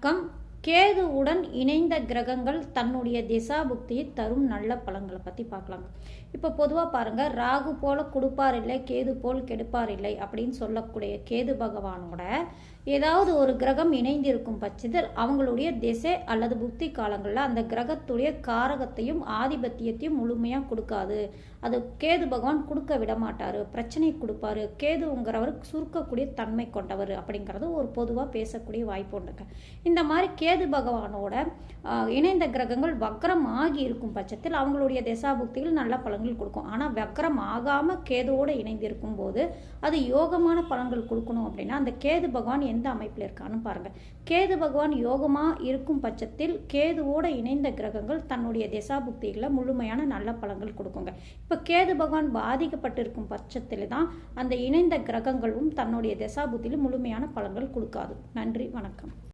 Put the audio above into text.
வணக்கம். கேதுவுடன் இணைந்த கிரகங்கள் தன்னுடைய திசாபுக்தியை தரும் நல்ல பலன்களை பற்றி பார்க்கலாங்க. இப்போ பொதுவாக பாருங்கள், ராகு போல கொடுப்பார் இல்லை, கேது போல் கெடுப்பார் இல்லை அப்படின்னு சொல்லக்கூடிய கேது பகவானோட ஏதாவது ஒரு கிரகம் இணைந்திருக்கும் பட்சத்தில் அவங்களுடைய திசை அல்லது புக்தி காலங்களில் அந்த கிரகத்துடைய காரகத்தையும் ஆதிபத்தியத்தையும் முழுமையாக கொடுக்காது. அது கேது பகவான் கொடுக்க விட மாட்டார், பிரச்சனை கொடுப்பாரு. கேதுங்கிறவர் சுருக்கக்கூடிய தன்மை கொண்டவர் அப்படிங்கிறது ஒரு பொதுவாக பேசக்கூடிய வாய்ப்பு உண்டுங்க. இந்த மாதிரி கேது பகவானோட இணைந்த கிரகங்கள் வக்ரம் ஆகி இருக்கும் பட்சத்தில் அவங்களுடைய திசாபுக்திகள் நல்ல பலன்கள் கொடுக்கும். ஆனால் வக்ரம் ஆகாமல் கேதுவோடு இணைந்திருக்கும் போது அது யோகமான பலன்கள் கொடுக்கணும் அப்படின்னா அந்த கேது பகவான் எந்த அமைப்பில் இருக்கான்னு பாருங்கள். கேது பகவான் யோகமாக இருக்கும் பட்சத்தில் கேதுவோடு இணைந்த கிரகங்கள் தன்னுடைய திசாபுக்திகளை முழுமையான நல்ல பலன்கள் கொடுக்குங்க. இப்போ கேது பகவான் பாதிக்கப்பட்டிருக்கும் பட்சத்தில் தான் அந்த இணைந்த கிரகங்களும் தன்னுடைய திசாபுக்தியில் முழுமையான பலன்கள் கொடுக்காது. நன்றி, வணக்கம்.